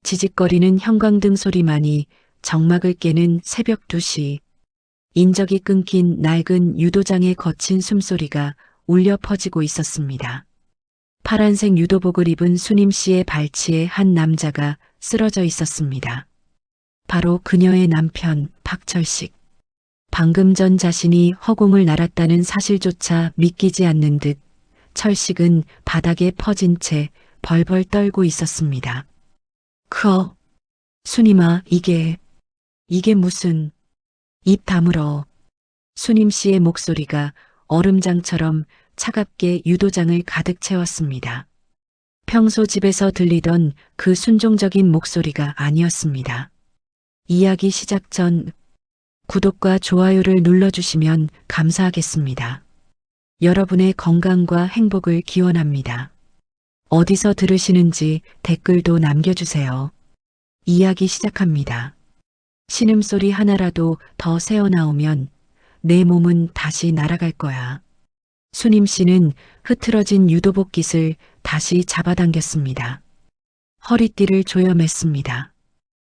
지직거리는 형광등 소리만이 정막을 깨는 새벽 2시. 인적이 끊긴 낡은 유도장의 거친 숨소리가 울려 퍼지고 있었습니다. 파란색 유도복을 입은 수님 씨의 발치에 한 남자가 쓰러져 있었습니다. 바로 그녀의 남편 박철식. 방금 전 자신이 허공을 날았다는 사실조차 믿기지 않는 듯 철식은 바닥에 퍼진 채 벌벌 떨고 있었습니다. 수님아, 이게 무슨... 입 다물어. 수님 씨의 목소리가 얼음장처럼 차갑게 유도장을 가득 채웠습니다. 평소 집에서 들리던 그 순종적인 목소리가 아니었습니다. 이야기 시작 전 구독과 좋아요를 눌러주시면 감사하겠습니다. 여러분의 건강과 행복을 기원합니다. 어디서 들으시는지 댓글도 남겨주세요. 이야기 시작합니다. 신음소리 하나라도 더 새어나오면 내 몸은 다시 날아갈 거야. 수님 씨는 흐트러진 유도복 깃을 다시 잡아당겼습니다. 허리띠를 조여맸습니다.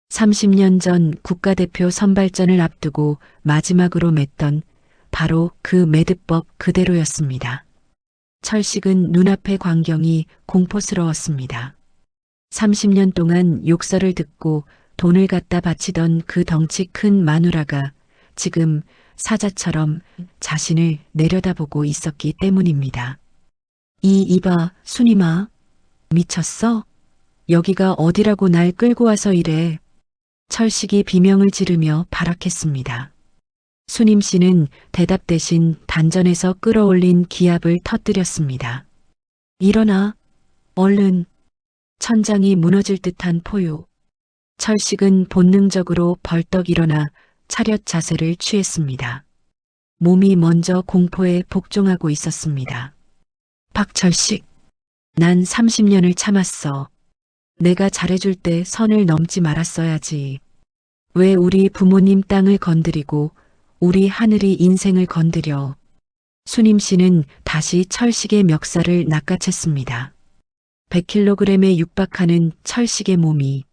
30년 전 국가대표 선발전을 앞두고 마지막으로 맸던 바로 그 매듭법 그대로였습니다. 철식은 눈앞의 광경이 공포스러웠습니다. 30년 동안 욕설을 듣고 돈을 갖다 바치던 그 덩치 큰 마누라가 지금 사자처럼 자신을 내려다보고 있었기 때문입니다. 이봐, 수님아. 미쳤어? 여기가 어디라고 날 끌고 와서 이래. 철식이 비명을 지르며 발악했습니다. 수님 씨는 대답 대신 단전에서 끌어올린 기압을 터뜨렸습니다. 일어나, 얼른. 천장이 무너질 듯한 포효. 철식은 본능적으로 벌떡 일어나 차렷 자세를 취했습니다. 몸이 먼저 공포에 복종하고 있었습니다. 박철식, 난 30년을 참았어. 내가 잘해줄 때 선을 넘지 말았어야지. 왜 우리 부모님 땅을 건드리고 우리 하늘이 인생을 건드려. 수님 씨는 다시 철식의 멱살을 낚아챘습니다. 100kg에 육박하는 철식의 몸이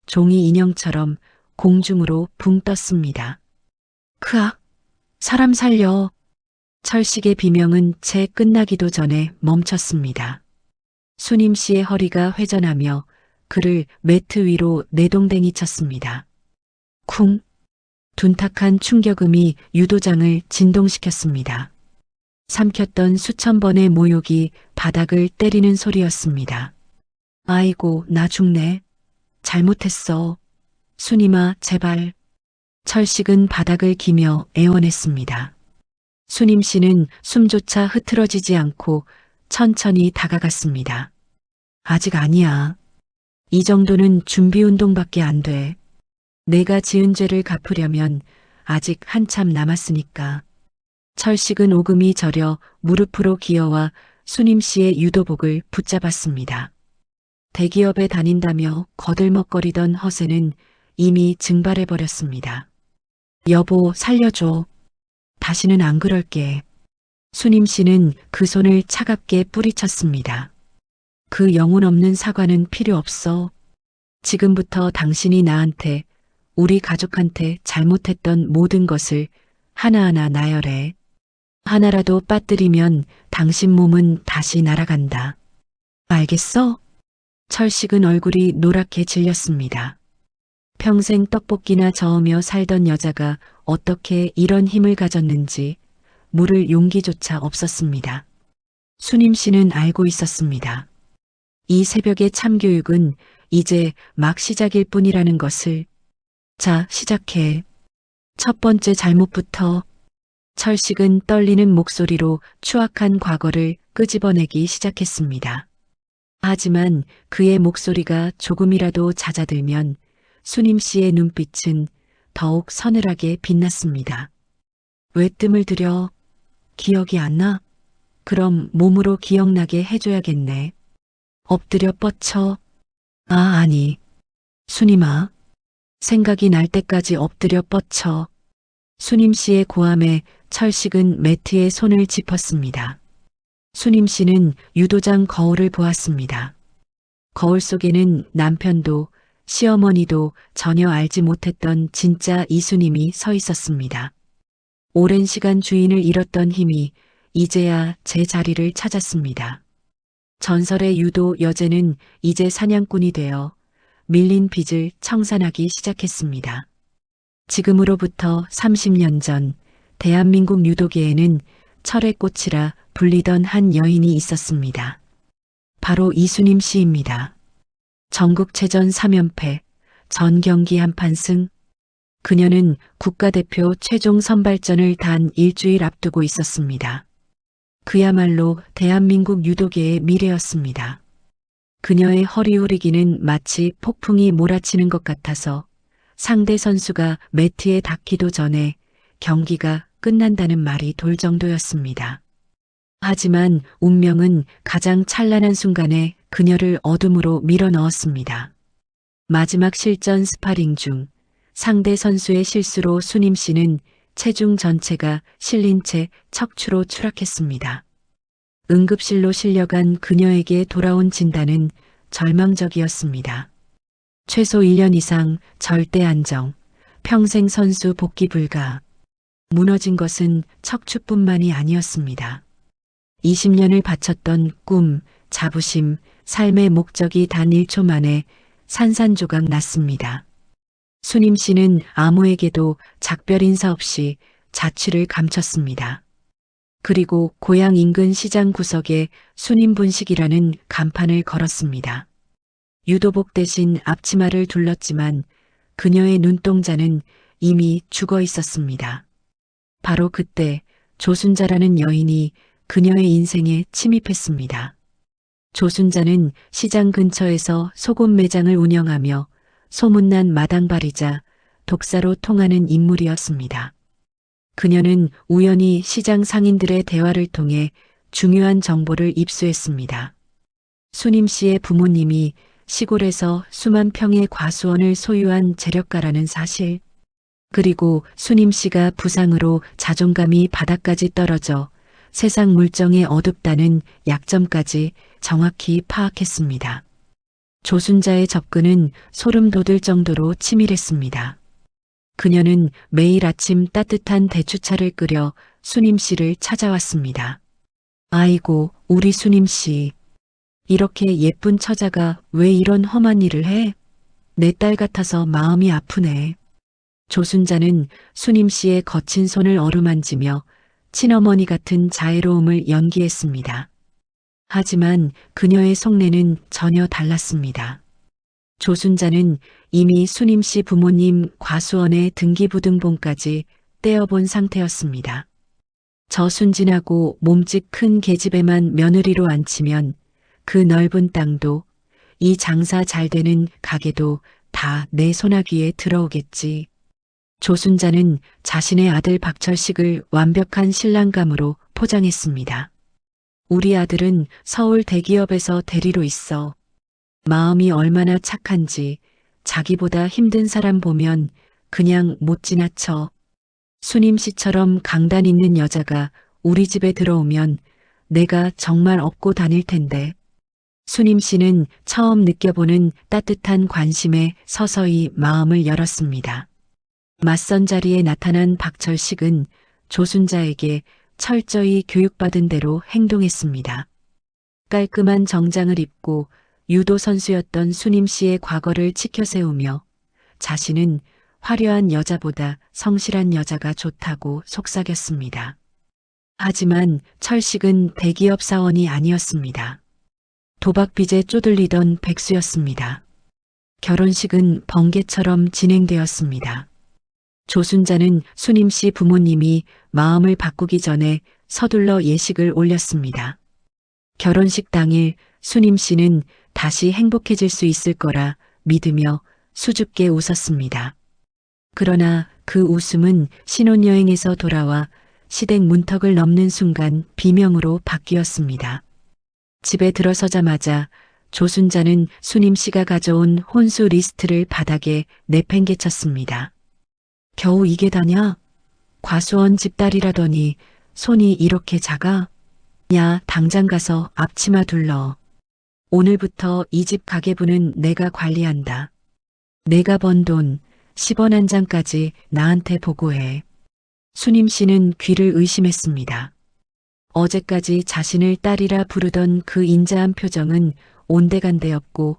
종이 인형처럼 공중으로 붕 떴습니다. 크악! 사람 살려! 철식의 비명은 채 끝나기도 전에 멈췄습니다. 수님 씨의 허리가 회전하며 그를 매트 위로 내동댕이 쳤습니다. 쿵! 둔탁한 충격음이 유도장을 진동시켰습니다. 삼켰던 수천 번의 모욕이 바닥을 때리는 소리였습니다. 아이고, 나 죽네. 잘못했어. 수님아, 제발. 철식은 바닥을 기며 애원했습니다. 수님 씨는 숨조차 흐트러지지 않고 천천히 다가갔습니다. 아직 아니야. 이 정도는 준비 운동밖에 안 돼. 내가 지은 죄를 갚으려면 아직 한참 남았으니까. 철식은 오금이 저려 무릎으로 기어와 수님 씨의 유도복을 붙잡았습니다. 대기업에 다닌다며 거들먹거리던 허세는 이미 증발해버렸습니다. 여보, 살려줘. 다시는 안 그럴게. 수님 씨는 그 손을 차갑게 뿌리쳤습니다. 그 영혼 없는 사과는 필요 없어. 지금부터 당신이 나한테, 우리 가족한테 잘못했던 모든 것을 하나하나 나열해. 하나라도 빠뜨리면 당신 몸은 다시 날아간다. 알겠어? 철식은 얼굴이 노랗게 질렸습니다. 평생 떡볶이나 저으며 살던 여자가 어떻게 이런 힘을 가졌는지 물을 용기조차 없었습니다. 수님 씨는 알고 있었습니다. 이 새벽의 참교육은 이제 막 시작일 뿐이라는 것을. 자, 시작해. 첫 번째 잘못부터. 철식은 떨리는 목소리로 추악한 과거를 끄집어내기 시작했습니다. 하지만 그의 목소리가 조금이라도 잦아들면 수님 씨의 눈빛은 더욱 서늘하게 빛났습니다. 왜 뜸을 들여? 기억이 안 나? 그럼 몸으로 기억나게 해줘야겠네. 엎드려 뻗쳐. 아니. 수님아. 생각이 날 때까지 엎드려 뻗쳐. 수님 씨의 고함에 철식은 매트에 손을 짚었습니다. 수님 씨는 유도장 거울을 보았습니다. 거울 속에는 남편도 시어머니도 전혀 알지 못했던 진짜 이수님이 서 있었습니다. 오랜 시간 주인을 잃었던 힘이 이제야 제 자리를 찾았습니다. 전설의 유도 여제는 이제 사냥꾼이 되어 밀린 빚을 청산하기 시작했습니다. 지금으로부터 30년 전 대한민국 유도계에는 철의 꽃이라 불리던 한 여인이 있었습니다. 바로 이수님 씨입니다. 전국체전 3연패, 전 경기 한판 승. 그녀는 국가대표 최종 선발전을 단 일주일 앞두고 있었습니다. 그야말로 대한민국 유도계의 미래였습니다. 그녀의 허리 후리기는 마치 폭풍이 몰아치는 것 같아서 상대 선수가 매트에 닿기도 전에 경기가 끝난다는 말이 돌 정도였습니다. 하지만 운명은 가장 찬란한 순간에 그녀를 어둠으로 밀어넣었습니다. 마지막 실전 스파링 중 상대 선수의 실수로 수님 씨는 체중 전체가 실린 채 척추로 추락했습니다. 응급실로 실려간 그녀에게 돌아온 진단은 절망적이었습니다. 최소 1년 이상 절대 안정, 평생 선수 복귀 불가. 무너진 것은 척추뿐만이 아니었습니다. 20년을 바쳤던 꿈, 자부심, 삶의 목적이 단 1초 만에 산산조각 났습니다. 수님 씨는 아무에게도 작별 인사 없이 자취를 감췄습니다. 그리고 고향 인근 시장 구석에 수님 분식이라는 간판을 걸었습니다. 유도복 대신 앞치마를 둘렀지만 그녀의 눈동자는 이미 죽어 있었습니다. 바로 그때 조순자라는 여인이 그녀의 인생에 침입했습니다. 조순자는 시장 근처에서 소금 매장을 운영하며 소문난 마당발이자 독사로 통하는 인물이었습니다. 그녀는 우연히 시장 상인들의 대화를 통해 중요한 정보를 입수했습니다. 수님 씨의 부모님이 시골에서 수만 평의 과수원을 소유한 재력가라는 사실, 그리고 수님 씨가 부상으로 자존감이 바닥까지 떨어져 세상 물정에 어둡다는 약점까지 정확히 파악했습니다. 조순자의 접근은 소름 돋을 정도로 치밀했습니다. 그녀는 매일 아침 따뜻한 대추차를 끓여 수님 씨를 찾아왔습니다. 아이고, 우리 수님 씨. 이렇게 예쁜 처자가 왜 이런 험한 일을 해? 내 딸 같아서 마음이 아프네. 조순자는 수님 씨의 거친 손을 어루만지며 친어머니 같은 자애로움을 연기했습니다. 하지만 그녀의 속내는 전혀 달랐습니다. 조순자는 이미 수님 씨 부모님 과수원의 등기부등본까지 떼어본 상태였습니다. 저 순진하고 몸집 큰 계집애만 며느리로 앉히면 그 넓은 땅도 이 장사 잘 되는 가게도 다 내 손아귀에 들어오겠지. 조순자는 자신의 아들 박철식을 완벽한 신랑감으로 포장했습니다. 우리 아들은 서울 대기업에서 대리로 있어. 마음이 얼마나 착한지 자기보다 힘든 사람 보면 그냥 못 지나쳐. 수님 씨처럼 강단 있는 여자가 우리 집에 들어오면 내가 정말 업고 다닐 텐데. 수님 씨는 처음 느껴보는 따뜻한 관심에 서서히 마음을 열었습니다. 맞선 자리에 나타난 박철식은 조순자에게 철저히 교육받은 대로 행동했습니다. 깔끔한 정장을 입고 유도 선수였던 수님 씨의 과거를 치켜세우며 자신은 화려한 여자보다 성실한 여자가 좋다고 속삭였습니다. 하지만 철식은 대기업 사원이 아니었습니다. 도박빚에 쪼들리던 백수였습니다. 결혼식은 번개처럼 진행되었습니다. 조순자는 수님 씨 부모님이 마음을 바꾸기 전에 서둘러 예식을 올렸습니다. 결혼식 당일 수님 씨는 다시 행복해질 수 있을 거라 믿으며 수줍게 웃었습니다. 그러나 그 웃음은 신혼여행에서 돌아와 시댁 문턱을 넘는 순간 비명으로 바뀌었습니다. 집에 들어서자마자 조순자는 수님 씨가 가져온 혼수 리스트를 바닥에 내팽개쳤습니다. 겨우 이게 다냐? 과수원 집딸이라더니 손이 이렇게 작아? 야, 당장 가서 앞치마 둘러. 오늘부터 이 집 가계부는 내가 관리한다. 내가 번 돈 10원 한 장까지 나한테 보고해. 수님 씨는 귀를 의심했습니다. 어제까지 자신을 딸이라 부르던 그 인자한 표정은 온데간데였고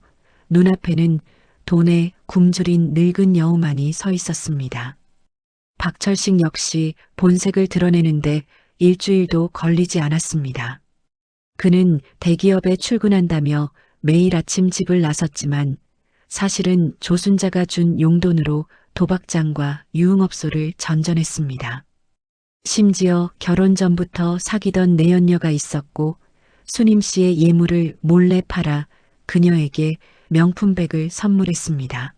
눈앞에는 돈에 굶주린 늙은 여우만이 서 있었습니다. 박철식 역시 본색을 드러내는데 일주일도 걸리지 않았습니다. 그는 대기업에 출근한다며 매일 아침 집을 나섰지만 사실은 조순자가 준 용돈으로 도박장과 유흥업소를 전전했습니다. 심지어 결혼 전부터 사귀던 내연녀가 있었고 수님 씨의 예물을 몰래 팔아 그녀에게 명품백을 선물했습니다.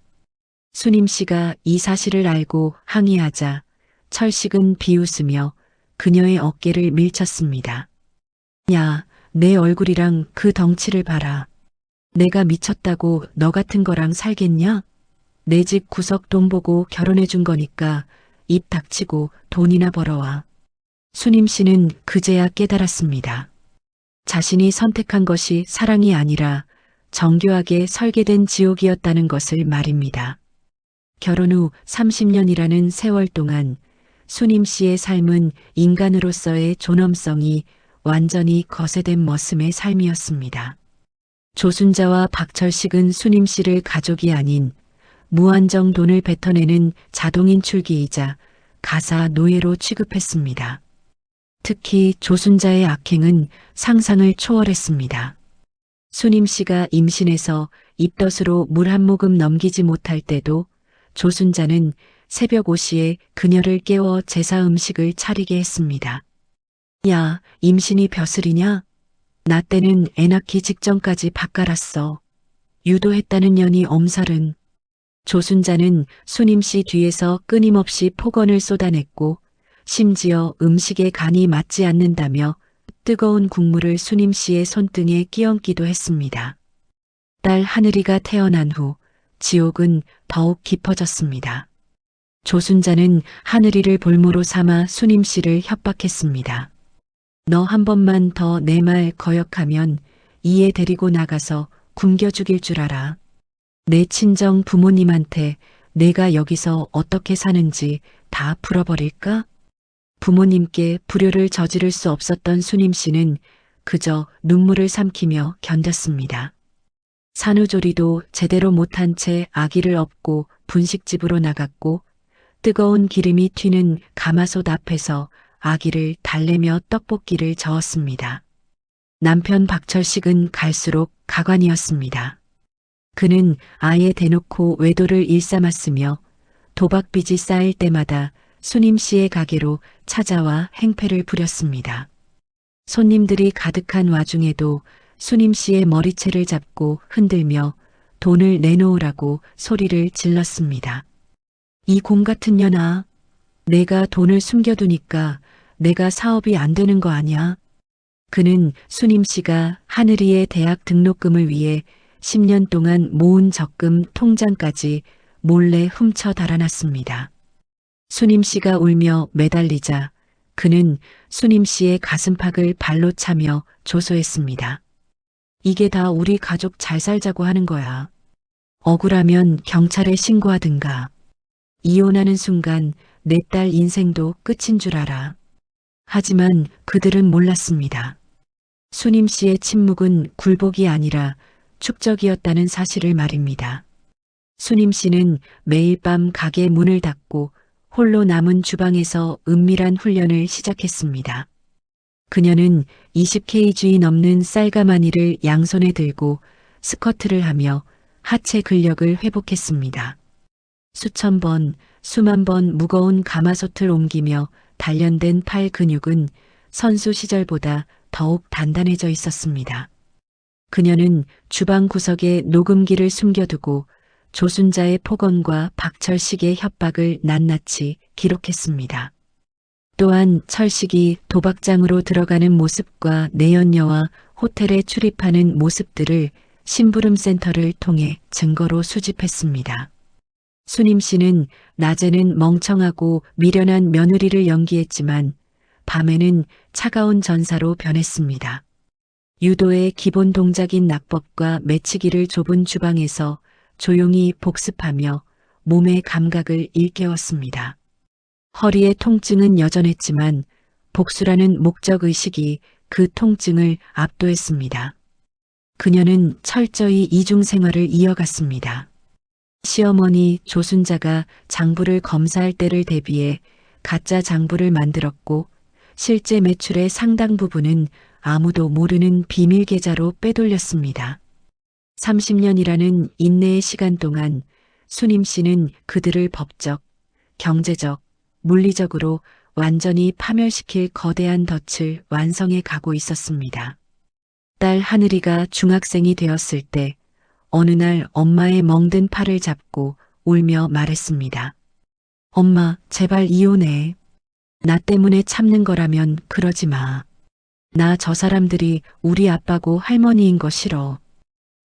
수님 씨가 이 사실을 알고 항의하자 철식은 비웃으며 그녀의 어깨를 밀쳤습니다. 야, 내 얼굴이랑 그 덩치를 봐라. 내가 미쳤다고 너 같은 거랑 살겠냐? 내 집 구석 돈 보고 결혼해 준 거니까 입 닥치고 돈이나 벌어와. 수님 씨는 그제야 깨달았습니다. 자신이 선택한 것이 사랑이 아니라 정교하게 설계된 지옥이었다는 것을 말입니다. 결혼 후 30년이라는 세월 동안 수님 씨의 삶은 인간으로서의 존엄성이 완전히 거세된 머슴의 삶이었습니다. 조순자와 박철식은 수님 씨를 가족이 아닌 무한정 돈을 뱉어내는 자동인출기이자 가사 노예로 취급했습니다. 특히 조순자의 악행은 상상을 초월했습니다. 수님 씨가 임신해서 입덧으로 물 한 모금 넘기지 못할 때도 조순자는 새벽 5시에 그녀를 깨워 제사 음식을 차리게 했습니다. 야, 임신이 벼슬이냐? 나 때는 애 낳기 직전까지 밭갈았어. 유도했다는 년이 엄살은. 조순자는 수님 씨 뒤에서 끊임없이 폭언을 쏟아냈고 심지어 음식에 간이 맞지 않는다며 뜨거운 국물을 수님 씨의 손등에 끼얹기도 했습니다. 딸 하늘이가 태어난 후 지옥은 더욱 깊어졌습니다. 조순자는 하늘이를 볼모로 삼아 수님 씨를 협박했습니다. 너 한 번만 더 내 말 거역하면 이에 데리고 나가서 굶겨 죽일 줄 알아. 내 친정 부모님한테 내가 여기서 어떻게 사는지 다 풀어버릴까? 부모님께 불효를 저지를 수 없었던 수님 씨는 그저 눈물을 삼키며 견뎠습니다. 산후조리도 제대로 못한 채 아기를 업고 분식집으로 나갔고 뜨거운 기름이 튀는 가마솥 앞에서 아기를 달래며 떡볶이를 저었습니다. 남편 박철식은 갈수록 가관이었습니다. 그는 아예 대놓고 외도를 일삼았으며 도박빚이 쌓일 때마다 수님 씨의 가게로 찾아와 행패를 부렸습니다. 손님들이 가득한 와중에도 수님 씨의 머리채를 잡고 흔들며 돈을 내놓으라고 소리를 질렀습니다. 이 곰 같은 년아, 내가 돈을 숨겨두니까 내가 사업이 안 되는 거 아냐? 그는 수님 씨가 하늘이의 대학 등록금을 위해 10년 동안 모은 적금 통장까지 몰래 훔쳐 달아났습니다. 수님 씨가 울며 매달리자 그는 수님 씨의 가슴팍을 발로 차며 조소했습니다. 이게 다 우리 가족 잘 살자고 하는 거야. 억울하면 경찰에 신고하든가. 이혼하는 순간 내 딸 인생도 끝인 줄 알아. 하지만 그들은 몰랐습니다. 수님 씨의 침묵은 굴복이 아니라 축적이었다는 사실을 말입니다. 수님 씨는 매일 밤 가게 문을 닫고 홀로 남은 주방에서 은밀한 훈련을 시작했습니다. 그녀는 20kg 넘는 쌀가마니를 양손에 들고 스쿼트를 하며 하체 근력을 회복했습니다. 수천 번, 수만 번 무거운 가마솥을 옮기며 단련된 팔 근육은 선수 시절보다 더욱 단단해져 있었습니다. 그녀는 주방 구석에 녹음기를 숨겨두고 조순자의 폭언과 박철식의 협박을 낱낱이 기록했습니다. 또한 철식이 도박장으로 들어가는 모습과 내연녀와 호텔에 출입하는 모습들을 심부름센터를 통해 증거로 수집했습니다. 수님 씨는 낮에는 멍청하고 미련한 며느리를 연기했지만 밤에는 차가운 전사로 변했습니다. 유도의 기본 동작인 낙법과 매치기를 좁은 주방에서 조용히 복습하며 몸의 감각을 일깨웠습니다. 허리의 통증은 여전했지만 복수라는 목적의식이 그 통증을 압도했습니다. 그녀는 철저히 이중생활을 이어갔습니다. 시어머니 조순자가 장부를 검사할 때를 대비해 가짜 장부를 만들었고 실제 매출의 상당 부분은 아무도 모르는 비밀 계좌로 빼돌렸습니다. 30년이라는 인내의 시간 동안 수님 씨는 그들을 법적, 경제적, 물리적으로 완전히 파멸시킬 거대한 덫을 완성해 가고 있었습니다. 딸 하늘이가 중학생이 되었을 때 어느 날 엄마의 멍든 팔을 잡고 울며 말했습니다. 엄마, 제발 이혼해. 나 때문에 참는 거라면 그러지 마. 나 저 사람들이 우리 아빠고 할머니인 거 싫어.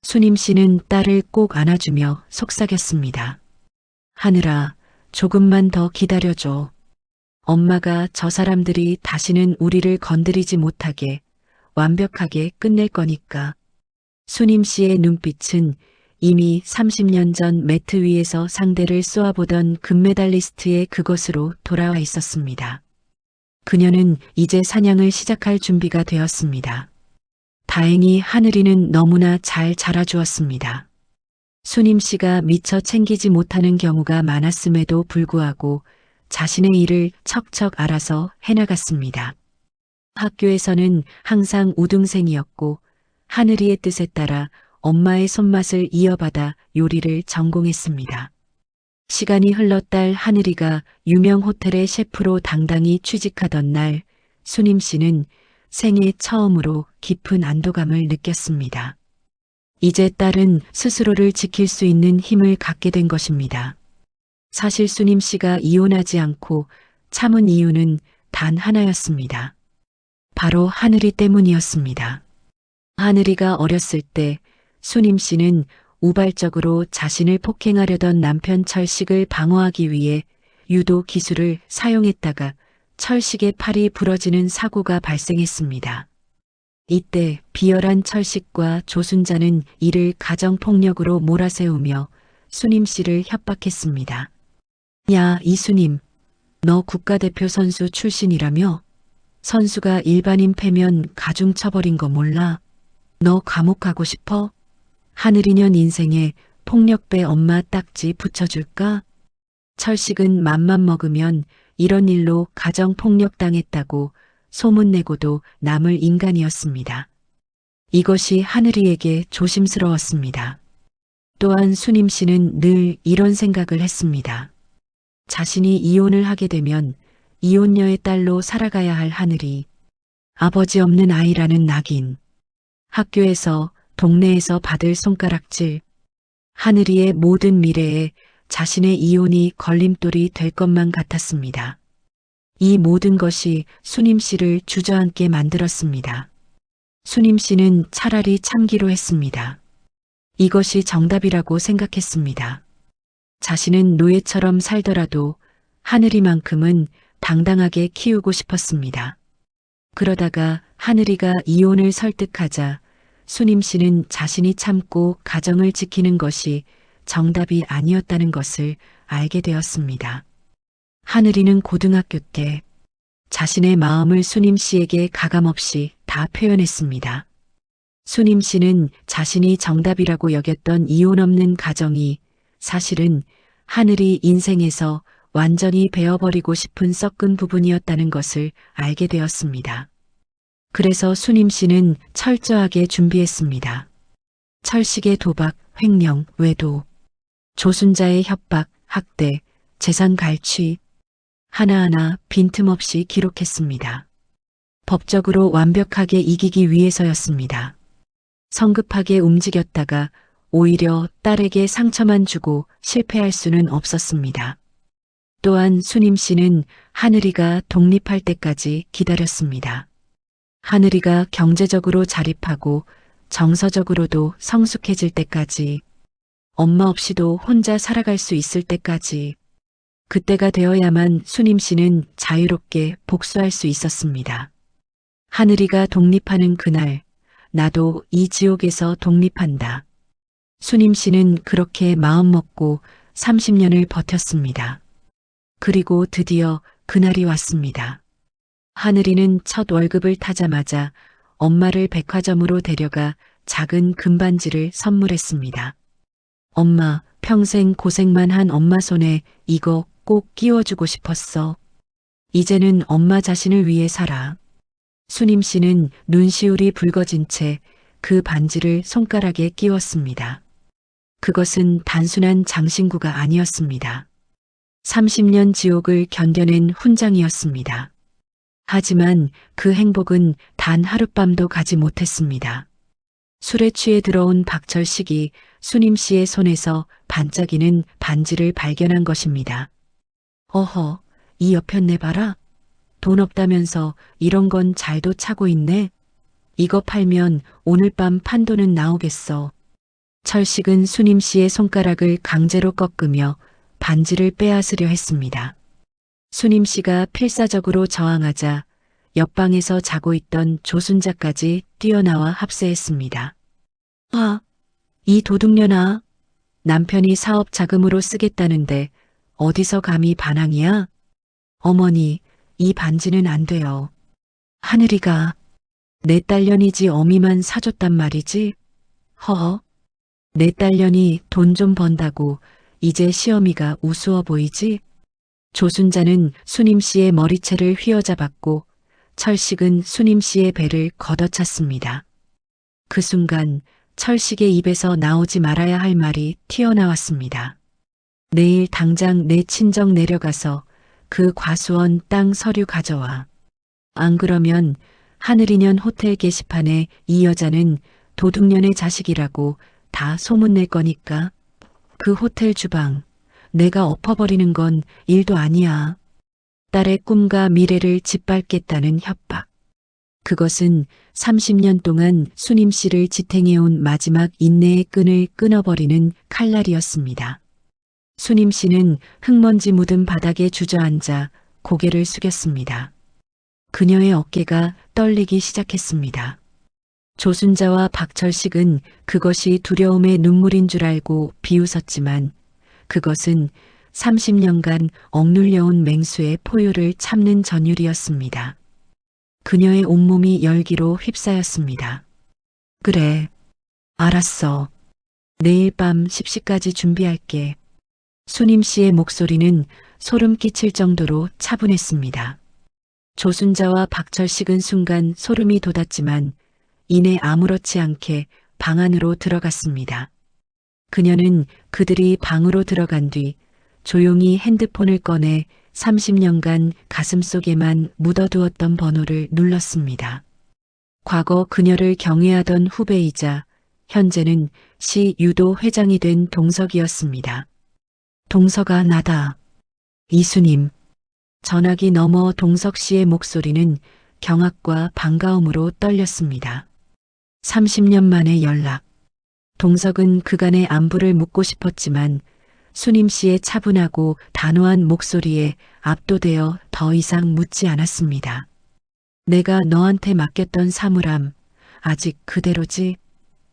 수님 씨는 딸을 꼭 안아주며 속삭였습니다. 하늘아, 조금만 더 기다려줘. 엄마가 저 사람들이 다시는 우리를 건드리지 못하게 완벽하게 끝낼 거니까. 수님 씨의 눈빛은 이미 30년 전 매트 위에서 상대를 쏘아보던 금메달리스트의 그것으로 돌아와 있었습니다. 그녀는 이제 사냥을 시작할 준비가 되었습니다. 다행히 하늘이는 너무나 잘 자라주었습니다. 수님 씨가 미처 챙기지 못하는 경우가 많았음에도 불구하고 자신의 일을 척척 알아서 해나갔습니다. 학교에서는 항상 우등생이었고 하늘이의 뜻에 따라 엄마의 손맛을 이어받아 요리를 전공했습니다. 시간이 흘러 딸 하늘이가 유명 호텔의 셰프로 당당히 취직하던 날 수님 씨는 생애 처음으로 깊은 안도감을 느꼈습니다. 이제 딸은 스스로를 지킬 수 있는 힘을 갖게 된 것입니다. 사실 수님 씨가 이혼하지 않고 참은 이유는 단 하나였습니다. 바로 하늘이 때문이었습니다. 하늘이가 어렸을 때 수님 씨는 우발적으로 자신을 폭행하려던 남편 철식을 방어하기 위해 유도 기술을 사용했다가 철식의 팔이 부러지는 사고가 발생했습니다. 이때 비열한 철식과 조순자는 이를 가정폭력으로 몰아세우며 수님 씨를 협박했습니다. 야, 이수님, 너 국가대표 선수 출신이라며? 선수가 일반인 패면 가중 처벌인 거 몰라? 너 감옥 가고 싶어? 하늘이년 인생에 폭력배 엄마 딱지 붙여줄까? 철식은 맘만 먹으면 이런 일로 가정폭력 당했다고 소문내고도 남을 인간이었습니다. 이것이 하늘이에게 조심스러웠습니다. 또한 수님 씨는 늘 이런 생각을 했습니다. 자신이 이혼을 하게 되면 이혼녀의 딸로 살아가야 할 하늘이 아버지 없는 아이라는 낙인, 학교에서 동네에서 받을 손가락질, 하늘이의 모든 미래에 자신의 이혼이 걸림돌이 될 것만 같았습니다. 이 모든 것이 수님 씨를 주저앉게 만들었습니다. 수님 씨는 차라리 참기로 했습니다. 이것이 정답이라고 생각했습니다. 자신은 노예처럼 살더라도 하늘이만큼은 당당하게 키우고 싶었습니다. 그러다가 하늘이가 이혼을 설득하자 수님 씨는 자신이 참고 가정을 지키는 것이 정답이 아니었다는 것을 알게 되었습니다. 하늘이는 고등학교 때 자신의 마음을 수님 씨에게 가감없이 다 표현했습니다. 수님 씨는 자신이 정답이라고 여겼던 이혼 없는 가정이 사실은 하늘이 인생에서 완전히 베어버리고 싶은 썩은 부분이었다는 것을 알게 되었습니다. 그래서 수님 씨는 철저하게 준비했습니다. 철식의 도박, 횡령, 외도, 조순자의 협박, 학대, 재산 갈취, 하나하나 빈틈없이 기록했습니다. 법적으로 완벽하게 이기기 위해서였습니다. 성급하게 움직였다가 오히려 딸에게 상처만 주고 실패할 수는 없었습니다. 또한 수님 씨는 하늘이가 독립할 때까지 기다렸습니다. 하늘이가 경제적으로 자립하고 정서적으로도 성숙해질 때까지, 엄마 없이도 혼자 살아갈 수 있을 때까지, 그때가 되어야만 수님 씨는 자유롭게 복수할 수 있었습니다. 하늘이가 독립하는 그날, 나도 이 지옥에서 독립한다. 수님 씨는 그렇게 마음먹고 30년을 버텼습니다. 그리고 드디어 그날이 왔습니다. 하늘이는 첫 월급을 타자마자 엄마를 백화점으로 데려가 작은 금반지를 선물했습니다. 엄마, 평생 고생만 한 엄마 손에 이거 꼭 끼워주고 싶었어. 이제는 엄마 자신을 위해 살아. 수님 씨는 눈시울이 붉어진 채 그 반지를 손가락에 끼웠습니다. 그것은 단순한 장신구가 아니었습니다. 30년 지옥을 견뎌낸 훈장이었습니다. 하지만 그 행복은 단 하룻밤도 가지 못했습니다. 술에 취해 들어온 박철식이 수님 씨의 손에서 반짝이는 반지를 발견한 것입니다. 어허, 이 여편네 봐라. 돈 없다면서 이런 건 잘도 차고 있네. 이거 팔면 오늘 밤 판돈은 나오겠어. 철식은 수님 씨의 손가락을 강제로 꺾으며 반지를 빼앗으려 했습니다. 수님 씨가 필사적으로 저항하자 옆방에서 자고 있던 조순자까지 뛰어나와 합세했습니다. 아, 이 도둑년아. 남편이 사업 자금으로 쓰겠다는데 어디서 감히 반항이야? 어머니, 이 반지는 안 돼요. 하늘이가 내 딸년이지 어미만 사줬단 말이지? 허허. 내 딸년이 돈 좀 번다고 이제 시어미가 우스워 보이지? 조순자는 수님 씨의 머리채를 휘어잡았고 철식은 수님 씨의 배를 걷어찼습니다. 그 순간 철식의 입에서 나오지 말아야 할 말이 튀어나왔습니다. 내일 당장 내 친정 내려가서 그 과수원 땅 서류 가져와. 안 그러면 하늘이년 호텔 게시판에 이 여자는 도둑년의 자식이라고 다 소문낼 거니까. 그 호텔 주방 내가 엎어버리는 건 일도 아니야. 딸의 꿈과 미래를 짓밟겠다는 협박. 그것은 30년 동안 수님 씨를 지탱해온 마지막 인내의 끈을 끊어버리는 칼날이었습니다. 수님 씨는 흙먼지 묻은 바닥에 주저앉아 고개를 숙였습니다. 그녀의 어깨가 떨리기 시작했습니다. 조순자와 박철식은 그것이 두려움의 눈물인 줄 알고 비웃었지만 그것은 30년간 억눌려온 맹수의 포효를 참는 전율이었습니다. 그녀의 온몸이 열기로 휩싸였습니다. 그래, 알았어. 내일 밤 10시까지 준비할게. 수님 씨의 목소리는 소름 끼칠 정도로 차분했습니다. 조순자와 박철식은 순간 소름이 돋았지만 이내 아무렇지 않게 방 안으로 들어갔습니다. 그녀는 그들이 방으로 들어간 뒤 조용히 핸드폰을 꺼내 30년간 가슴속에만 묻어두었던 번호를 눌렀습니다. 과거 그녀를 경애하던 후배이자 현재는 시 유도 회장이 된 동석이었습니다. 동석아, 나다. 이수님. 전화기 너머 동석 씨의 목소리는 경악과 반가움으로 떨렸습니다. 30년 만의 연락. 동석은 그간의 안부를 묻고 싶었지만 수님 씨의 차분하고 단호한 목소리에 압도되어 더 이상 묻지 않았습니다. 내가 너한테 맡겼던 사물함 아직 그대로지?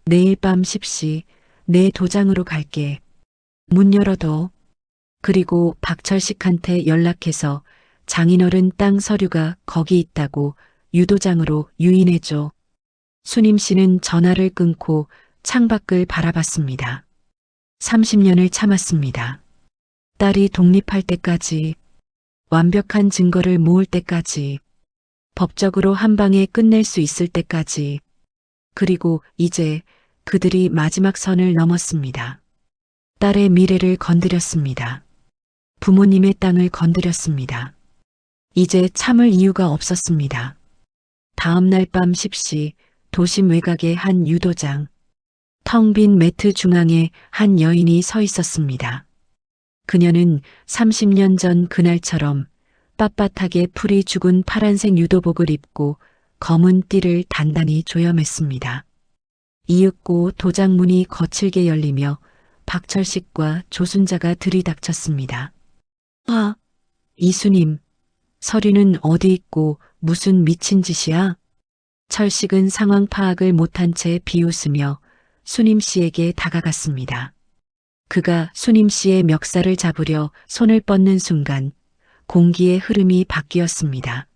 내일 밤 10시 내 도장으로 갈게. 문 열어둬. 그리고 박철식한테 연락해서 장인어른 땅 서류가 거기 있다고 유도장으로 유인해줘. 수님 씨는 전화를 끊고 창밖을 바라봤습니다. 30년을 참았습니다. 딸이 독립할 때까지, 완벽한 증거를 모을 때까지, 법적으로 한 방에 끝낼 수 있을 때까지, 그리고 이제 그들이 마지막 선을 넘었습니다. 딸의 미래를 건드렸습니다. 부모님의 땅을 건드렸습니다. 이제 참을 이유가 없었습니다. 다음 날 밤 10시 도심 외곽의 한 유도장. 텅 빈 매트 중앙에 한 여인이 서 있었습니다. 그녀는 30년 전 그날처럼 빳빳하게 풀이 죽은 파란색 유도복을 입고 검은 띠를 단단히 조염했습니다. 이윽고 도장문이 거칠게 열리며 박철식과 조순자가 들이닥쳤습니다. 아, 이수님, 서류는 어디 있고 무슨 미친 짓이야? 철식은 상황 파악을 못한 채 비웃으며 수님 씨에게 다가갔습니다. 그가 수님 씨의 멱살을 잡으려 손을 뻗는 순간 공기의 흐름이 바뀌었습니다.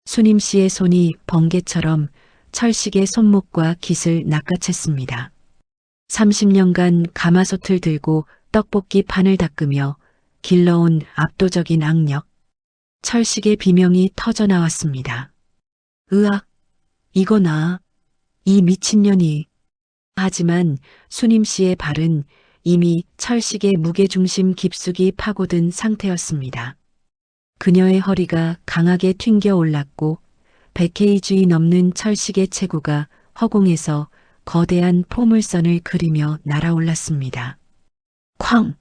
수님 씨의 손이 번개처럼 철식의 손목과 깃을 낚아챘습니다. 30년간 가마솥을 들고 떡볶이 판을 닦으며 길러온 압도적인 악력, 철식의 비명이 터져 나왔습니다. 으악, 이거나, 이 미친년이. 하지만 수님 씨의 발은 이미 철식의 무게중심 깊숙이 파고든 상태였습니다. 그녀의 허리가 강하게 튕겨 올랐고 100kg 넘는 철식의 체구가 허공에서 거대한 포물선을 그리며 날아올랐습니다. 쾅!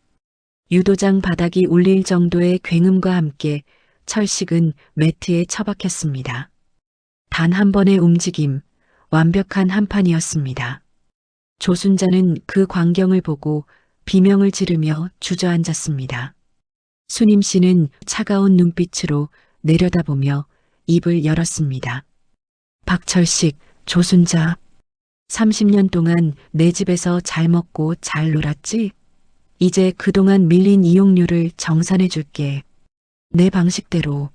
유도장 바닥이 울릴 정도의 굉음과 함께 철식은 매트에 처박혔습니다. 단 한 번의 움직임, 완벽한 한판이었습니다. 조순자는 그 광경을 보고 비명을 지르며 주저앉았습니다. 수님 씨는 차가운 눈빛으로 내려다보며 입을 열었습니다. 박철식, 조순자. 30년 동안 내 집에서 잘 먹고 잘 놀았지? 이제 그동안 밀린 이용료를 정산해 줄게. 내 방식대로.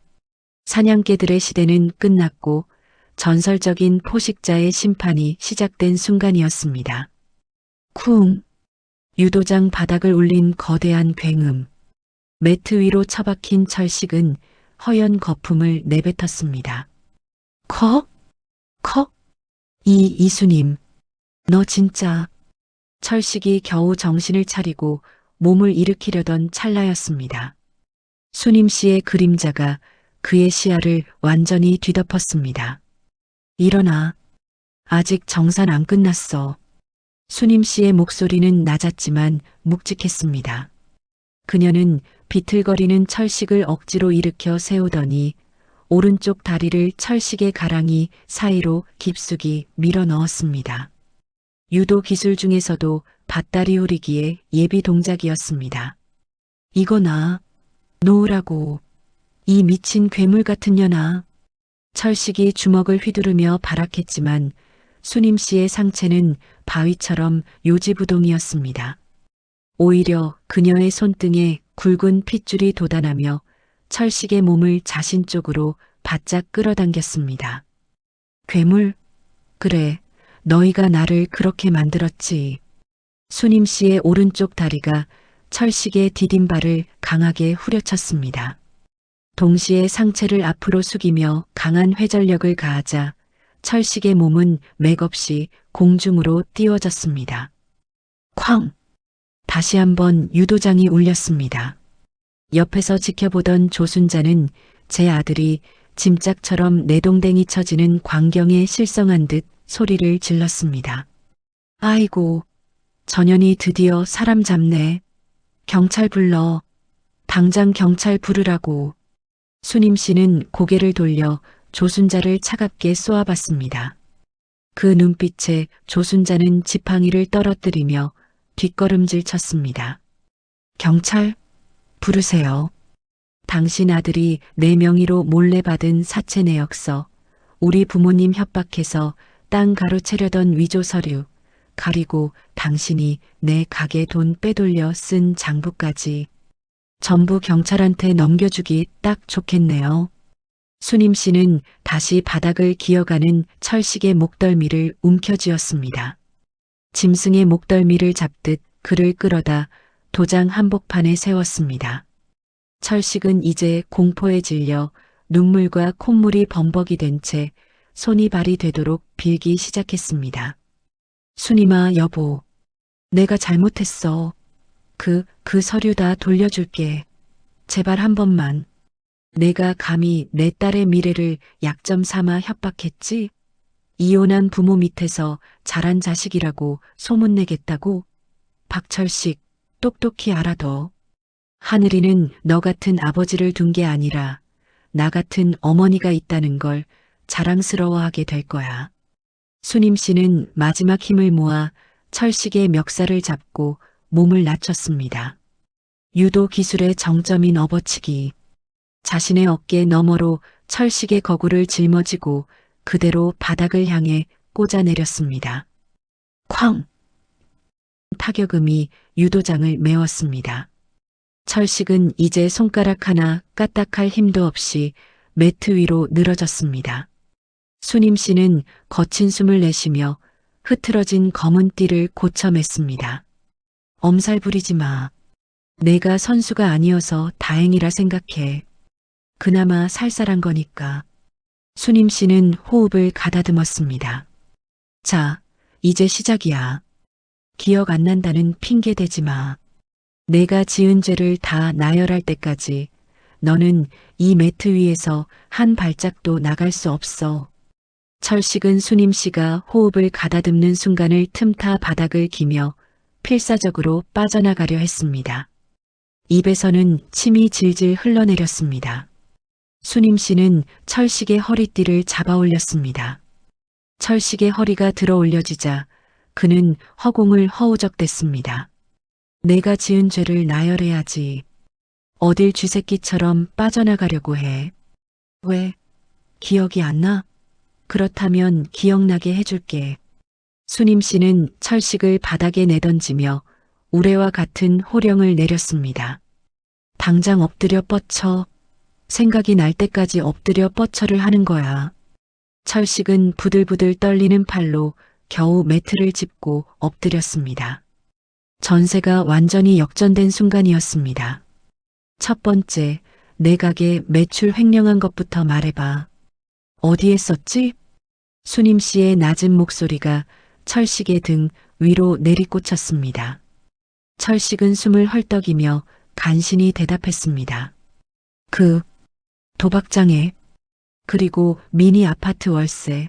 사냥개들의 시대는 끝났고 전설적인 포식자의 심판이 시작된 순간이었습니다. 쿵! 유도장 바닥을 울린 거대한 굉음. 매트 위로 처박힌 철식은 허연 거품을 내뱉었습니다. 컥? 컥? 이수님, 너 진짜. 철식이 겨우 정신을 차리고 몸을 일으키려던 찰나였습니다. 수님 씨의 그림자가 그의 시야를 완전히 뒤덮었습니다. 일어나. 아직 정산 안 끝났어. 수님 씨의 목소리는 낮았지만 묵직했습니다. 그녀는 비틀거리는 철식을 억지로 일으켜 세우더니 오른쪽 다리를 철식의 가랑이 사이로 깊숙이 밀어 넣었습니다. 유도 기술 중에서도 밧다리 후리기의 예비 동작이었습니다. 이거나 놓으라고. 이 미친 괴물 같은 년아. 철식이 주먹을 휘두르며 발악했지만 수님 씨의 상체는 바위처럼 요지부동이었습니다. 오히려 그녀의 손등에 굵은 핏줄이 돋아나며 철식의 몸을 자신 쪽으로 바짝 끌어당겼습니다. 괴물? 그래, 너희가 나를 그렇게 만들었지. 수님 씨의 오른쪽 다리가 철식의 디딤발을 강하게 후려쳤습니다. 동시에 상체를 앞으로 숙이며 강한 회전력을 가하자 철식의 몸은 맥없이 공중으로 띄워졌습니다. 쾅! 다시 한번 유도장이 울렸습니다. 옆에서 지켜보던 조순자는 제 아들이 짐짝처럼 내동댕이 쳐지는 광경에 실성한 듯 소리를 질렀습니다. 아이고, 전현이 드디어 사람 잡네. 경찰 불러. 당장 경찰 부르라고. 수님 씨는 고개를 돌려 조순자를 차갑게 쏘아봤습니다. 그 눈빛에 조순자는 지팡이를 떨어뜨리며 뒷걸음질 쳤습니다. 경찰? 부르세요. 당신 아들이 내 명의로 몰래 받은 사채 내역서, 우리 부모님 협박해서 땅 가로채려던 위조 서류, 가리고 당신이 내 가게 돈 빼돌려 쓴 장부까지 전부 경찰한테 넘겨주기 딱 좋겠네요. 수님 씨는 다시 바닥을 기어가는 철식의 목덜미를 움켜쥐었습니다. 짐승의 목덜미를 잡듯 그를 끌어다 도장 한복판에 세웠습니다. 철식은 이제 공포에 질려 눈물과 콧물이 범벅이 된 채 손이 발이 되도록 빌기 시작했습니다. 수님아, 여보. 내가 잘못했어. 그 서류 다 돌려줄게. 제발 한 번만. 내가 감히 내 딸의 미래를 약점 삼아 협박했지? 이혼한 부모 밑에서 자란 자식이라고 소문내겠다고? 박철식, 똑똑히 알아둬. 하늘이는 너 같은 아버지를 둔 게 아니라 나 같은 어머니가 있다는 걸 자랑스러워하게 될 거야. 수님 씨는 마지막 힘을 모아 철식의 멱살을 잡고 몸을 낮췄습니다. 유도 기술의 정점인 업어치기. 자신의 어깨 너머로 철식의 거구를 짊어지고 그대로 바닥을 향해 꽂아내렸습니다. 쾅! 타격음이 유도장을 메웠습니다. 철식은 이제 손가락 하나 까딱할 힘도 없이 매트 위로 늘어졌습니다. 수님 씨는 거친 숨을 내쉬며 흐트러진 검은 띠를 고쳐맸습니다. 엄살 부리지 마. 내가 선수가 아니어서 다행이라 생각해. 그나마 살살한 거니까. 수님 씨는 호흡을 가다듬었습니다. 자, 이제 시작이야. 기억 안 난다는 핑계 대지 마. 내가 지은 죄를 다 나열할 때까지 너는 이 매트 위에서 한 발짝도 나갈 수 없어. 철식은 수님 씨가 호흡을 가다듬는 순간을 틈타 바닥을 기며 필사적으로 빠져나가려 했습니다. 입에서는 침이 질질 흘러내렸습니다. 수님 씨는 철식의 허리띠를 잡아 올렸습니다. 철식의 허리가 들어 올려지자 그는 허공을 허우적댔습니다. 내가 지은 죄를 나열해야지. 어딜 쥐새끼처럼 빠져나가려고 해. 왜? 기억이 안 나? 그렇다면 기억나게 해줄게. 수님 씨는 철식을 바닥에 내던지며 우레와 같은 호령을 내렸습니다. 당장 엎드려 뻗쳐. 생각이 날 때까지 엎드려 뻗쳐를 하는 거야. 철식은 부들부들 떨리는 팔로 겨우 매트를 짚고 엎드렸습니다. 전세가 완전히 역전된 순간이었습니다. 첫 번째, 내 가게 매출 횡령한 것부터 말해봐. 어디에 썼지? 수님 씨의 낮은 목소리가 철식의 등 위로 내리꽂혔습니다. 철식은 숨을 헐떡이며 간신히 대답했습니다. 그 도박장에, 그리고 미니 아파트 월세.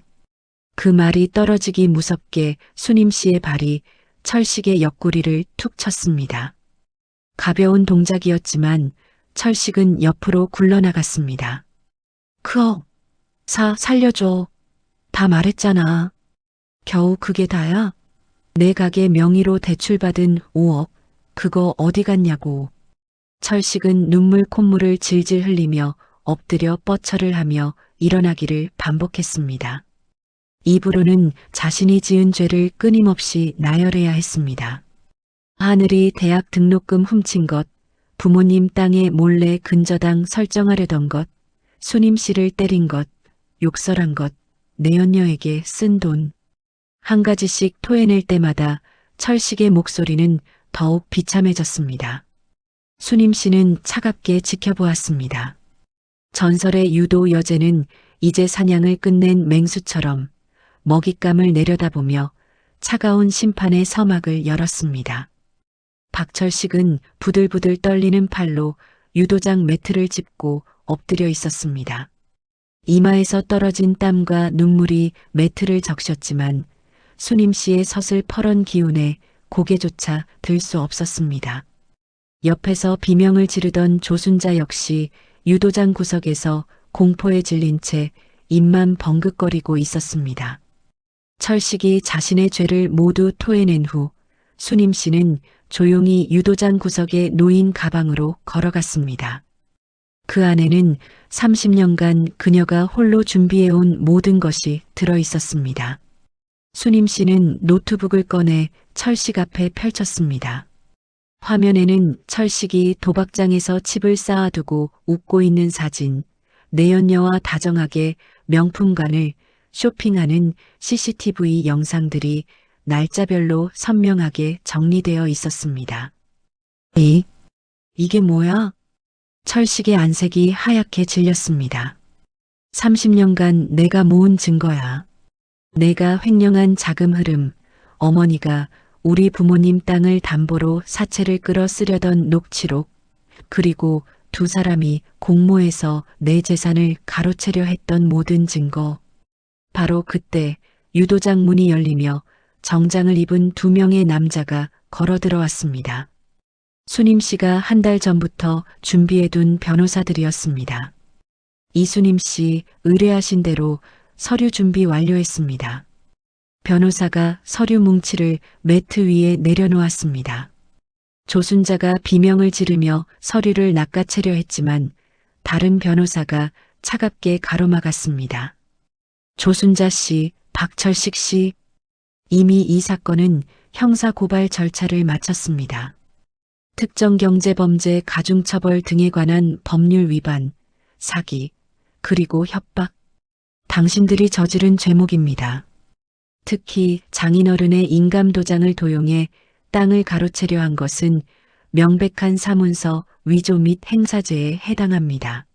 그 말이 떨어지기 무섭게 수님 씨의 발이 철식의 옆구리를 툭 쳤습니다. 가벼운 동작이었지만 철식은 옆으로 굴러나갔습니다. 살려줘. 다 말했잖아. 겨우 그게 다야? 내 가게 명의로 대출받은 5억, 그거 어디 갔냐고. 철식은 눈물 콧물을 질질 흘리며 엎드려 뻗쳐를 하며 일어나기를 반복했습니다. 입으로는 자신이 지은 죄를 끊임없이 나열해야 했습니다. 하늘이 대학 등록금 훔친 것, 부모님 땅에 몰래 근저당 설정하려던 것, 수님 씨를 때린 것, 욕설한 것, 내연녀에게 쓴 돈. 한 가지씩 토해낼 때마다 철식의 목소리는 더욱 비참해졌습니다. 수님 씨는 차갑게 지켜보았습니다. 전설의 유도 여제는 이제 사냥을 끝낸 맹수처럼 먹잇감을 내려다보며 차가운 심판의 서막을 열었습니다. 박철식은 부들부들 떨리는 팔로 유도장 매트를 짚고 엎드려 있었습니다. 이마에서 떨어진 땀과 눈물이 매트를 적셨지만 수님 씨의 서슬퍼런 기운에 고개조차 들 수 없었습니다. 옆에서 비명을 지르던 조순자 역시 유도장 구석에서 공포에 질린 채 입만 벙긋거리고 있었습니다. 철식이 자신의 죄를 모두 토해낸 후 수님 씨는 조용히 유도장 구석에 놓인 가방으로 걸어갔습니다. 그 안에는 30년간 그녀가 홀로 준비해온 모든 것이 들어 있었습니다. 수님 씨는 노트북을 꺼내 철식 앞에 펼쳤습니다. 화면에는 철식이 도박장에서 칩을 쌓아두고 웃고 있는 사진, 내연녀와 다정하게 명품관을 쇼핑하는 CCTV 영상들이 날짜별로 선명하게 정리되어 있었습니다. 이게 뭐야? 철식의 안색이 하얗게 질렸습니다. 30년간 내가 모은 증거야. 내가 횡령한 자금 흐름, 어머니가 우리 부모님 땅을 담보로 사채를 끌어 쓰려던 녹취록, 그리고 두 사람이 공모해서 내 재산을 가로채려 했던 모든 증거. 바로 그때 유도장 문이 열리며 정장을 입은 두 명의 남자가 걸어 들어왔습니다. 수님 씨가 한 달 전부터 준비해둔 변호사들이었습니다. 이수님 씨 의뢰하신 대로 서류 준비 완료했습니다. 변호사가 서류 뭉치를 매트 위에 내려놓았습니다. 조순자가 비명을 지르며 서류를 낚아채려 했지만 다른 변호사가 차갑게 가로막았습니다. 조순자 씨, 박철식 씨, 이미 이 사건은 형사 고발 절차를 마쳤습니다. 특정경제범죄 가중처벌 등에 관한 법률 위반, 사기, 그리고 협박. 당신들이 저지른 죄목입니다. 특히 장인어른의 인감도장을 도용해 땅을 가로채려 한 것은 명백한 사문서 위조 및 행사죄에 해당합니다.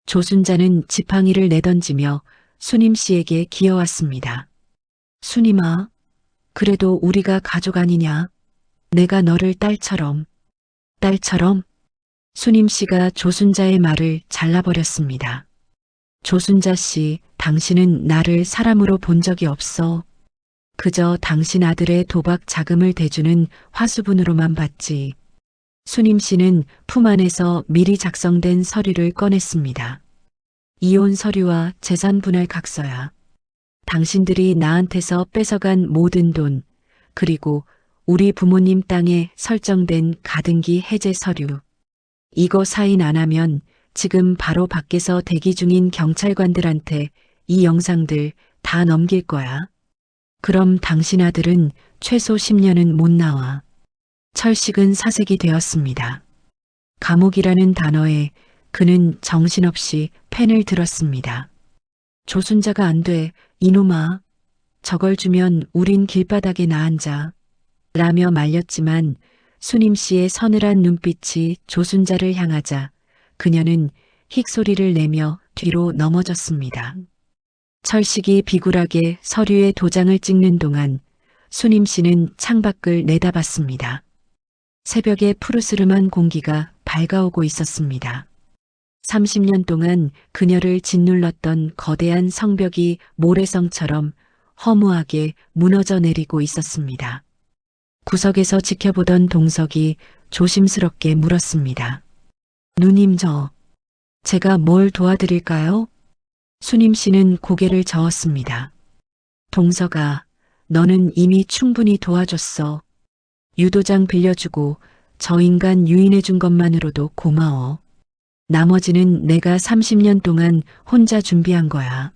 조순자는 지팡이를 내던지며 수님 씨에게 기어왔습니다. 수님아, 그래도 우리가 가족 아니냐? 내가 너를 딸처럼. 딸처럼? 수님 씨가 조순자의 말을 잘라버렸습니다. 조순자 씨, 당신은 나를 사람으로 본 적이 없어. 그저 당신 아들의 도박 자금을 대주는 화수분으로만 봤지. 수님 씨는 품 안에서 미리 작성된 서류를 꺼냈습니다. 이혼 서류와 재산 분할 각서야. 당신들이 나한테서 뺏어간 모든 돈, 그리고 우리 부모님 땅에 설정된 가등기 해제 서류. 이거 사인 안 하면 지금 바로 밖에서 대기 중인 경찰관들한테 이 영상들 다 넘길 거야. 그럼 당신 아들은 최소 10년은 못 나와. 철식은 사색이 되었습니다. 감옥이라는 단어에 그는 정신없이 펜을 들었습니다. 조순자가 안 돼, 이놈아. 저걸 주면 우린 길바닥에 나앉아. 라며 말렸지만 수님 씨의 서늘한 눈빛이 조순자를 향하자 그녀는 힉소리를 내며 뒤로 넘어졌습니다. 철식이 비굴하게 서류에 도장을 찍는 동안 수님 씨는 창밖을 내다봤습니다. 새벽의 푸르스름한 공기가 밝아오고 있었습니다. 30년 동안 그녀를 짓눌렀던 거대한 성벽이 모래성처럼 허무하게 무너져 내리고 있었습니다. 구석에서 지켜보던 동석이 조심스럽게 물었습니다. 누님 제가 뭘 도와드릴까요? 수님 씨는 고개를 저었습니다. 동석아, 너는 이미 충분히 도와줬어. 유도장 빌려주고 저 인간 유인해준 것만으로도 고마워. 나머지는 내가 30년 동안 혼자 준비한 거야.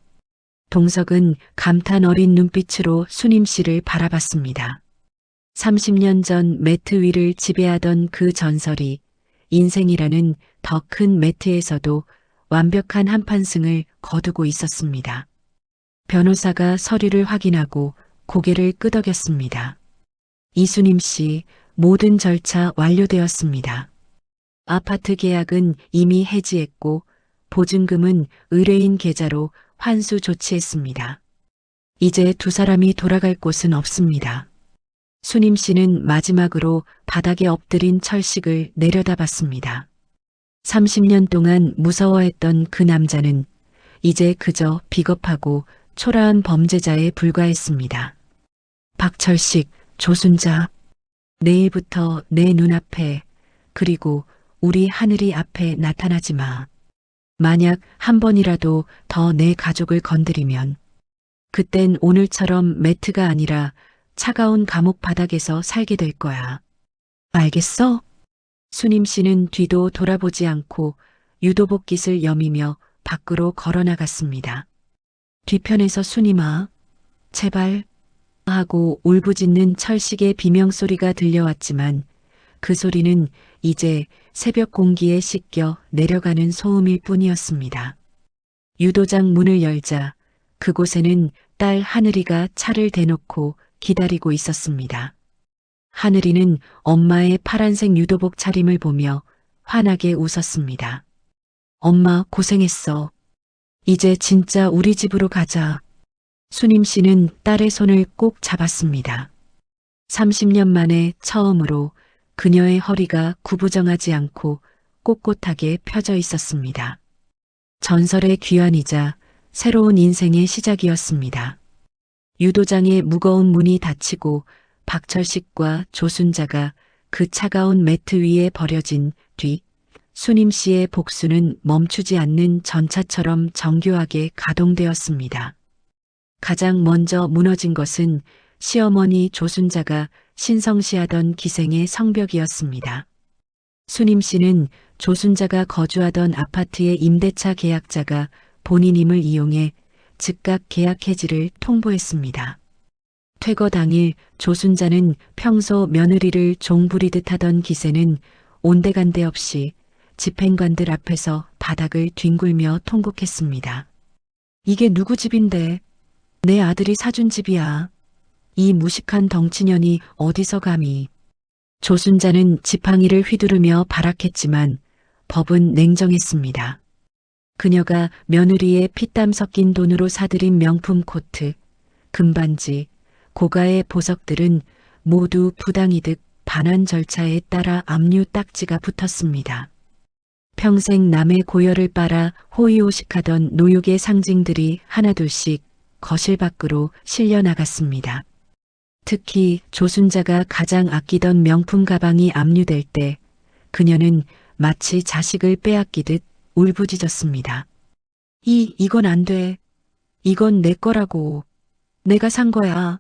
동석은 감탄 어린 눈빛으로 수님 씨를 바라봤습니다. 30년 전 매트 위를 지배하던 그 전설이 인생이라는 더 큰 매트에서도 완벽한 한판승을 거두고 있었습니다. 변호사가 서류를 확인하고 고개를 끄덕였습니다. 이수님 씨, 모든 절차 완료되었습니다. 아파트 계약은 이미 해지했고 보증금은 의뢰인 계좌로 환수 조치했습니다. 이제 두 사람이 돌아갈 곳은 없습니다. 수님 씨는 마지막으로 바닥에 엎드린 철식을 내려다봤습니다. 30년 동안 무서워했던 그 남자는 이제 그저 비겁하고 초라한 범죄자에 불과했습니다. 박철식, 조순자, 내일부터 내 눈앞에 그리고 우리 하늘이 앞에 나타나지 마. 만약 한 번이라도 더 내 가족을 건드리면 그땐 오늘처럼 매트가 아니라 차가운 감옥 바닥에서 살게 될 거야. 알겠어? 수님 씨는 뒤도 돌아보지 않고 유도복 깃을 여미며 밖으로 걸어나갔습니다. 뒤편에서 수님아, 제발 하고 울부짖는 철식의 비명소리가 들려왔지만 그 소리는 이제 새벽 공기에 씻겨 내려가는 소음일 뿐이었습니다. 유도장 문을 열자 그곳에는 딸 하늘이가 차를 대놓고 기다리고 있었습니다. 하늘이는 엄마의 파란색 유도복 차림을 보며 환하게 웃었습니다. 엄마 고생했어. 이제 진짜 우리 집으로 가자. 수님 씨는 딸의 손을 꼭 잡았습니다. 30년 만에 처음으로 그녀의 허리가 구부정하지 않고 꼿꼿하게 펴져 있었습니다. 전설의 귀환이자 새로운 인생의 시작이었습니다. 유도장의 무거운 문이 닫히고 박철식과 조순자가 그 차가운 매트 위에 버려진 뒤 수님 씨의 복수는 멈추지 않는 전차처럼 정교하게 가동되었습니다. 가장 먼저 무너진 것은 시어머니 조순자가 신성시하던 기생의 성벽이었습니다. 수님 씨는 조순자가 거주하던 아파트의 임대차 계약자가 본인임을 이용해 즉각 계약 해지를 통보했습니다. 퇴거 당일 조순자는 평소 며느리를 종부리듯 하던 기세는 온데간데 없이 집행관들 앞에서 바닥을 뒹굴며 통곡했습니다. 이게 누구 집인데? 내 아들이 사준 집이야. 이 무식한 덩치년이 어디서 감히. 조순자는 지팡이를 휘두르며 발악했지만 법은 냉정했습니다. 그녀가 며느리의 피땀 섞인 돈으로 사들인 명품 코트, 금반지, 고가의 보석들은 모두 부당이득 반환 절차에 따라 압류 딱지가 붙었습니다. 평생 남의 고열을 빨아 호의호식하던 노육의 상징들이 하나둘씩 거실 밖으로 실려 나갔습니다. 특히 조순자가 가장 아끼던 명품 가방이 압류될 때 그녀는 마치 자식을 빼앗기듯 울부짖었습니다. 이건 안 돼. 이건 내 거라고. 내가 산 거야.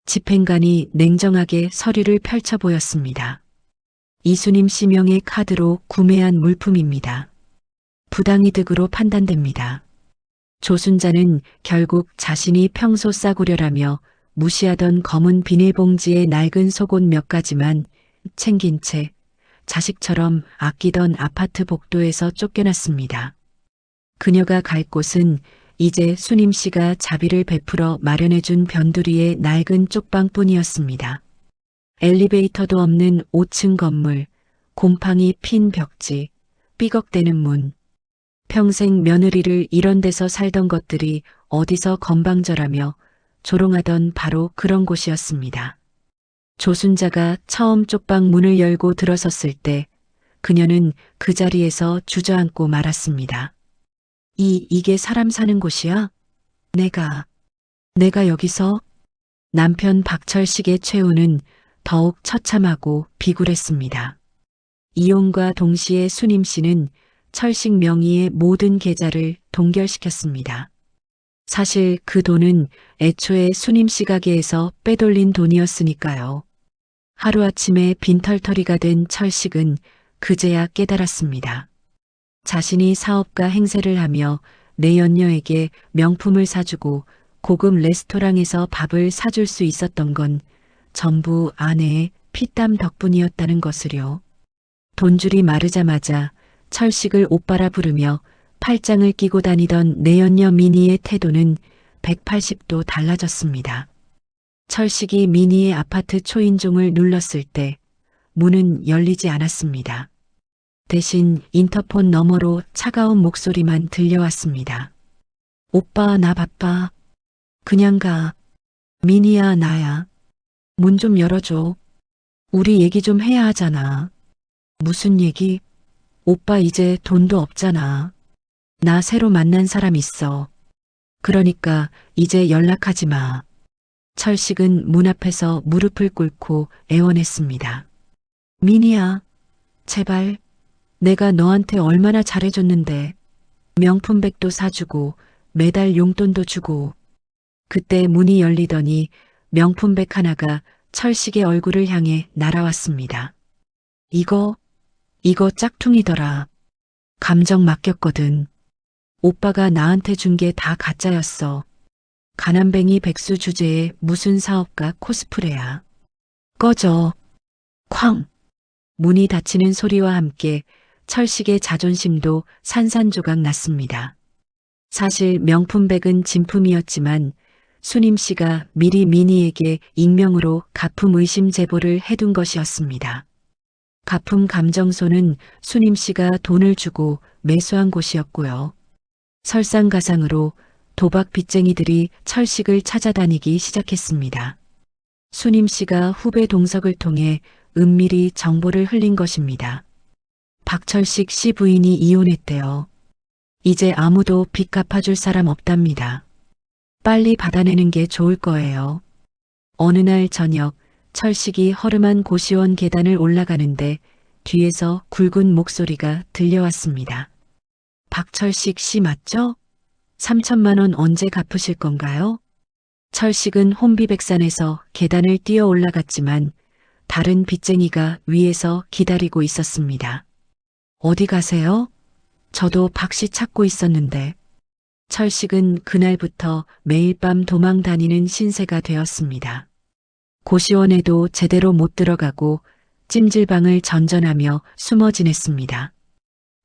집행관이 냉정하게 서류를 펼쳐 보였습니다. 이수님 씨 명의 카드로 구매한 물품입니다. 부당이득으로 판단됩니다. 조순자는 결국 자신이 평소 싸구려라며 무시하던 검은 비닐봉지에 낡은 속옷 몇 가지만 챙긴 채 자식처럼 아끼던 아파트 복도에서 쫓겨났습니다. 그녀가 갈 곳은 이제 수님 씨가 자비를 베풀어 마련해준 변두리의 낡은 쪽방뿐이었습니다. 엘리베이터도 없는 5층 건물, 곰팡이 핀 벽지, 삐걱대는 문. 평생 며느리를 이런 데서 살던 것들이 어디서 건방져라며 조롱하던 바로 그런 곳이었습니다. 조순자가 처음 쪽방 문을 열고 들어섰을 때 그녀는 그 자리에서 주저앉고 말았습니다. 이게 사람 사는 곳이야? 내가 여기서? 남편 박철식의 최후는 더욱 처참하고 비굴했습니다. 이혼과 동시에 수님 씨는 철식 명의의 모든 계좌를 동결시켰습니다. 사실 그 돈은 애초에 수님 씨 가게에서 빼돌린 돈이었으니까요. 하루아침에 빈털터리가 된 철식은 그제야 깨달았습니다. 자신이 사업가 행세를 하며 내연녀에게 명품을 사주고 고급 레스토랑에서 밥을 사줄 수 있었던 건 전부 아내의 피땀 덕분이었다는 것을요. 돈줄이 마르자마자 철식을 오빠라 부르며 팔짱을 끼고 다니던 내연녀 미니의 태도는 180도 달라졌습니다. 철식이 미니의 아파트 초인종을 눌렀을 때 문은 열리지 않았습니다. 대신 인터폰 너머로 차가운 목소리만 들려왔습니다. 오빠 나 바빠. 그냥 가. 미니야 나야. 문 좀 열어줘. 우리 얘기 좀 해야 하잖아. 무슨 얘기? 오빠 이제 돈도 없잖아. 나 새로 만난 사람 있어. 그러니까 이제 연락하지 마. 철식은 문 앞에서 무릎을 꿇고 애원했습니다. 미니야, 제발. 내가 너한테 얼마나 잘해줬는데. 명품백도 사주고 매달 용돈도 주고. 그때 문이 열리더니 명품백 하나가 철식의 얼굴을 향해 날아왔습니다. 이거 짝퉁이더라. 감정 맡겼거든. 오빠가 나한테 준 게 다 가짜였어. 가난뱅이 백수 주제에 무슨 사업가 코스프레야. 꺼져. 쾅. 문이 닫히는 소리와 함께 철식의 자존심도 산산조각 났습니다. 사실 명품백은 진품이었지만 수님 씨가 미리 미니에게 익명으로 가품 의심 제보를 해둔 것이었습니다. 가품 감정소는 수님 씨가 돈을 주고 매수한 곳이었고요. 설상가상으로 도박 빚쟁이들이 철식을 찾아다니기 시작했습니다. 수님 씨가 후배 동석을 통해 은밀히 정보를 흘린 것입니다. 박철식 씨 부인이 이혼했대요. 이제 아무도 빚 갚아줄 사람 없답니다. 빨리 받아내는 게 좋을 거예요. 어느 날 저녁 철식이 허름한 고시원 계단을 올라가는데 뒤에서 굵은 목소리가 들려왔습니다. 박철식 씨 맞죠? 3천만 원 언제 갚으실 건가요? 철식은 혼비백산에서 계단을 뛰어 올라갔지만 다른 빚쟁이가 위에서 기다리고 있었습니다. 어디 가세요? 저도 박 씨 찾고 있었는데. 철식은 그날부터 매일 밤 도망 다니는 신세가 되었습니다. 고시원에도 제대로 못 들어가고 찜질방을 전전하며 숨어 지냈습니다.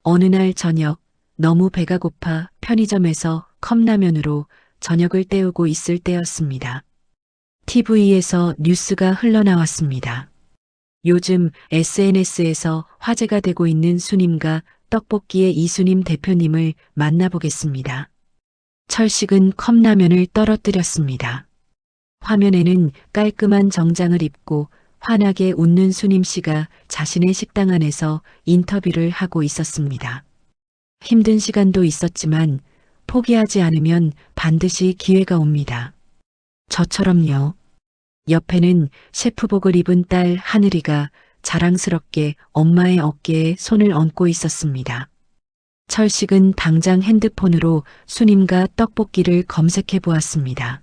어느 날 저녁, 너무 배가 고파 편의점에서 컵라면으로 저녁을 때우고 있을 때였습니다. TV에서 뉴스가 흘러나왔습니다. 요즘 SNS에서 화제가 되고 있는 수님과 떡볶이의 이수님 대표님을 만나보겠습니다. 철식은 컵라면을 떨어뜨렸습니다. 화면에는 깔끔한 정장을 입고 환하게 웃는 수님 씨가 자신의 식당 안에서 인터뷰를 하고 있었습니다. 힘든 시간도 있었지만 포기하지 않으면 반드시 기회가 옵니다. 저처럼요. 옆에는 셰프복을 입은 딸 하늘이가 자랑스럽게 엄마의 어깨에 손을 얹고 있었습니다. 철식은 당장 핸드폰으로 수님과 떡볶이를 검색해 보았습니다.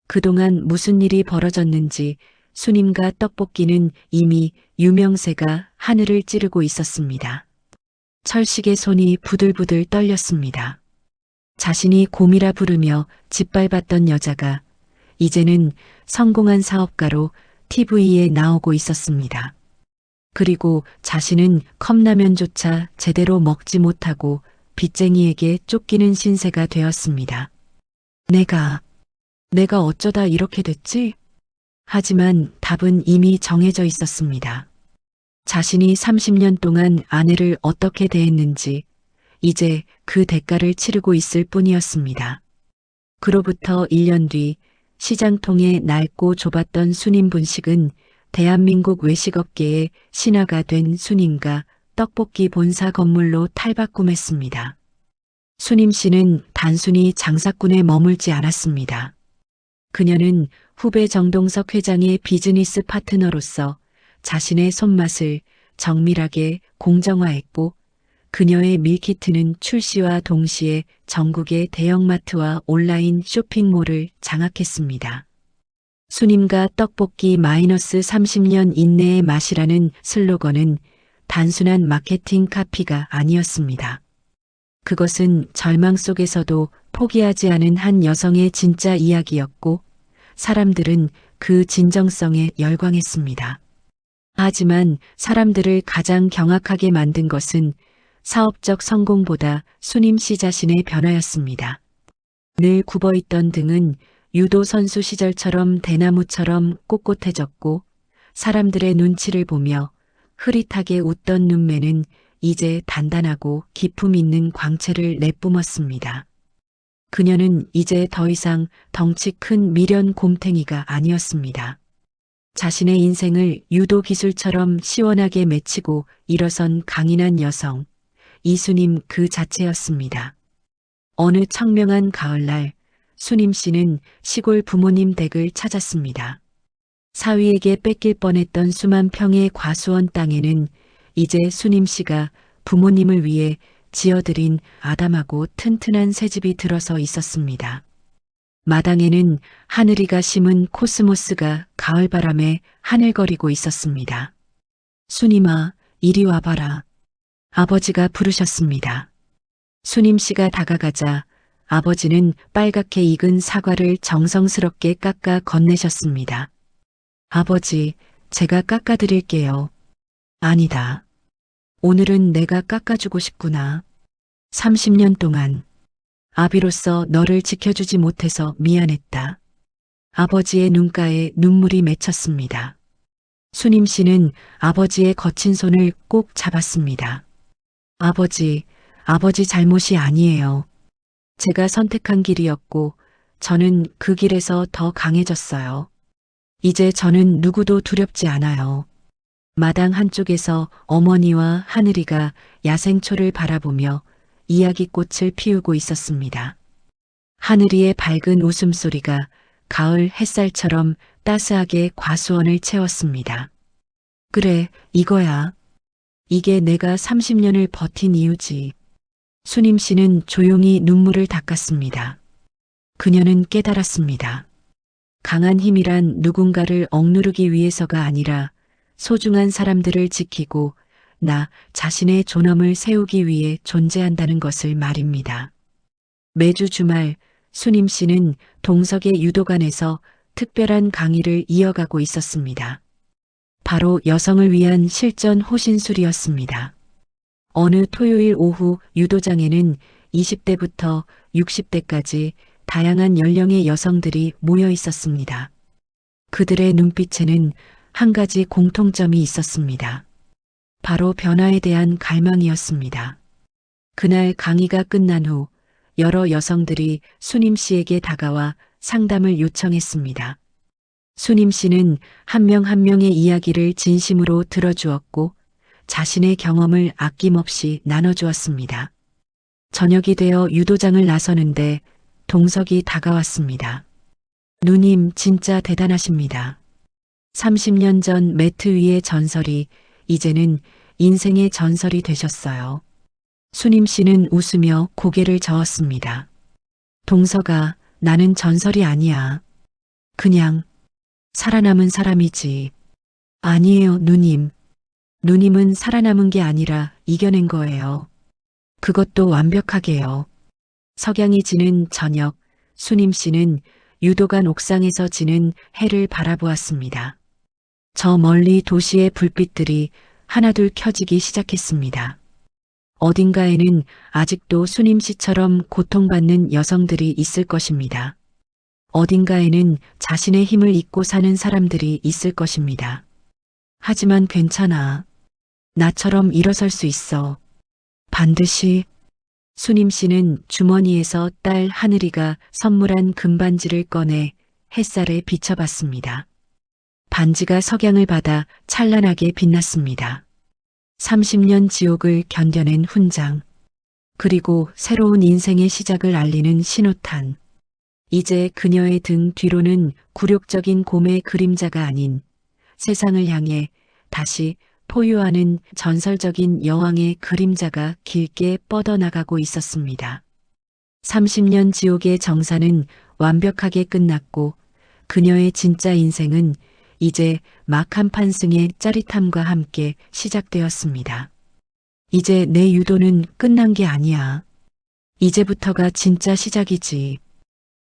그동안 무슨 일이 벌어졌는지 수님과 떡볶이는 이미 유명세가 하늘을 찌르고 있었습니다. 철식의 손이 부들부들 떨렸습니다. 자신이 곰이라 부르며 짓밟았던 여자가 이제는 성공한 사업가로 TV에 나오고 있었습니다. 그리고 자신은 컵라면조차 제대로 먹지 못하고 빚쟁이에게 쫓기는 신세가 되었습니다. 내가 어쩌다 이렇게 됐지? 하지만 답은 이미 정해져 있었습니다. 자신이 30년 동안 아내를 어떻게 대했는지 이제 그 대가를 치르고 있을 뿐이었습니다. 그로부터 1년 뒤 시장통에 낡고 좁았던 수님 분식은 대한민국 외식업계의 신화가 된 수님과 떡볶이 본사 건물로 탈바꿈했습니다. 수님 씨는 단순히 장사꾼에 머물지 않았습니다. 그녀는 후배 정동석 회장의 비즈니스 파트너로서 자신의 손맛을 정밀하게 공정화했고 그녀의 밀키트는 출시와 동시에 전국의 대형마트와 온라인 쇼핑몰을 장악했습니다. 수님과 떡볶이 -30년 인내의 맛이라는 슬로건은 단순한 마케팅 카피가 아니었습니다. 그것은 절망 속에서도 포기하지 않은 한 여성의 진짜 이야기였고 사람들은 그 진정성에 열광했습니다. 하지만 사람들을 가장 경악하게 만든 것은 사업적 성공보다 수님 씨 자신의 변화였습니다. 늘 굽어있던 등은 유도 선수 시절처럼 대나무처럼 꼿꼿해졌고 사람들의 눈치를 보며 흐릿하게 웃던 눈매는 이제 단단하고 기품 있는 광채를 내뿜었습니다. 그녀는 이제 더 이상 덩치 큰 미련 곰탱이가 아니었습니다. 자신의 인생을 유도 기술처럼 시원하게 맺히고 일어선 강인한 여성, 이수님 그 자체였습니다. 어느 청명한 가을날 수님 씨는 시골 부모님 댁을 찾았습니다. 사위에게 뺏길 뻔했던 수만 평의 과수원 땅에는 이제 수님 씨가 부모님을 위해 지어드린 아담하고 튼튼한 새집이 들어서 있었습니다. 마당에는 하늘이가 심은 코스모스가 가을바람에 하늘거리고 있었습니다. 수님아, 이리 와봐라. 아버지가 부르셨습니다. 수님 씨가 다가가자 아버지는 빨갛게 익은 사과를 정성스럽게 깎아 건네셨습니다. 아버지, 제가 깎아드릴게요. 아니다. 오늘은 내가 깎아주고 싶구나. 30년 동안 아비로서 너를 지켜주지 못해서 미안했다. 아버지의 눈가에 눈물이 맺혔습니다. 수님 씨는 아버지의 거친 손을 꼭 잡았습니다. 아버지 잘못이 아니에요. 제가 선택한 길이었고 저는 그 길에서 더 강해졌어요. 이제 저는 누구도 두렵지 않아요. 마당 한쪽에서 어머니와 하늘이가 야생초를 바라보며 이야기꽃을 피우고 있었습니다. 하늘이의 밝은 웃음소리가 가을 햇살처럼 따스하게 과수원을 채웠습니다. 그래, 이거야. 이게 내가 30년을 버틴 이유지. 수님 씨는 조용히 눈물을 닦았습니다. 그녀는 깨달았습니다. 강한 힘이란 누군가를 억누르기 위해서가 아니라 소중한 사람들을 지키고 나 자신의 존엄을 세우기 위해 존재한다는 것을 말입니다. 매주 주말 수님 씨는 동석의 유도관에서 특별한 강의를 이어가고 있었습니다. 바로 여성을 위한 실전 호신술이었습니다. 어느 토요일 오후 유도장에는 20대부터 60대까지 다양한 연령의 여성들이 모여 있었습니다. 그들의 눈빛에는 한 가지 공통점이 있었습니다. 바로 변화에 대한 갈망이었습니다. 그날 강의가 끝난 후 여러 여성들이 수님 씨에게 다가와 상담을 요청했습니다. 수님 씨는 한 명 한 명의 이야기를 진심으로 들어주었고 자신의 경험을 아낌없이 나눠주었습니다. 저녁이 되어 유도장을 나서는데 동석이 다가왔습니다. 누님 진짜 대단하십니다. 30년 전 매트 위의 전설이 이제는 인생의 전설이 되셨어요. 수님 씨는 웃으며 고개를 저었습니다. 동석아, 나는 전설이 아니야. 그냥 살아남은 사람이지. 아니에요, 누님. 누님은 살아남은 게 아니라 이겨낸 거예요. 그것도 완벽하게요. 석양이 지는 저녁, 수님 씨는 유도관 옥상에서 지는 해를 바라보았습니다. 저 멀리 도시의 불빛들이 하나둘 켜지기 시작했습니다. 어딘가에는 아직도 수님 씨처럼 고통받는 여성들이 있을 것입니다. 어딘가에는 자신의 힘을 잊고 사는 사람들이 있을 것입니다. 하지만 괜찮아. 나처럼 일어설 수 있어. 반드시. 수님 씨는 주머니에서 딸 하늘이가 선물한 금반지를 꺼내 햇살에 비춰봤습니다. 반지가 석양을 받아 찬란하게 빛났습니다. 30년 지옥을 견뎌낸 훈장. 그리고 새로운 인생의 시작을 알리는 신호탄. 이제 그녀의 등 뒤로는 굴욕적인 곰의 그림자가 아닌 세상을 향해 다시 포효하는 전설적인 여왕의 그림자가 길게 뻗어나가고 있었습니다. 30년 지옥의 정사는 완벽하게 끝났고 그녀의 진짜 인생은 이제 막 한 판승의 짜릿함과 함께 시작되었습니다. 이제 내 유도는 끝난 게 아니야. 이제부터가 진짜 시작이지.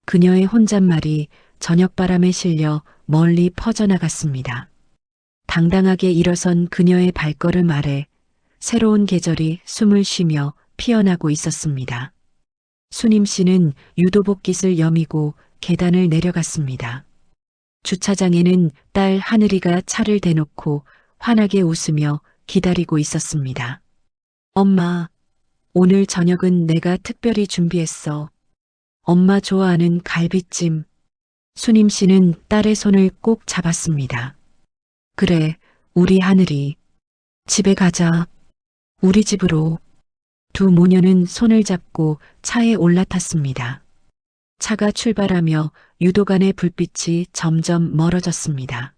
그녀의 혼잣말이 저녁바람에 실려 멀리 퍼져나갔습니다. 당당하게 일어선 그녀의 발걸음 아래 새로운 계절이 숨을 쉬며 피어나고 있었습니다. 수님 씨는 유도복 깃을 여미고 계단을 내려갔습니다. 주차장에는 딸 하늘이가 차를 대놓고 환하게 웃으며 기다리고 있었습니다. 엄마, 오늘 저녁은 내가 특별히 준비했어. 엄마 좋아하는 갈비찜. 수님 씨는 딸의 손을 꼭 잡았습니다. 그래, 우리 하늘이. 집에 가자. 우리 집으로. 두 모녀는 손을 잡고 차에 올라탔습니다. 차가 출발하며 유도관의 불빛이 점점 멀어졌습니다.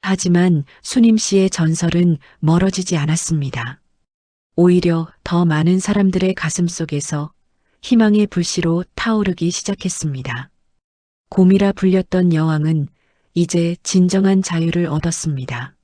하지만 수님 씨의 전설은 멀어지지 않았습니다. 오히려 더 많은 사람들의 가슴 속에서 희망의 불씨로 타오르기 시작했습니다. 곰이라 불렸던 여왕은 이제 진정한 자유를 얻었습니다.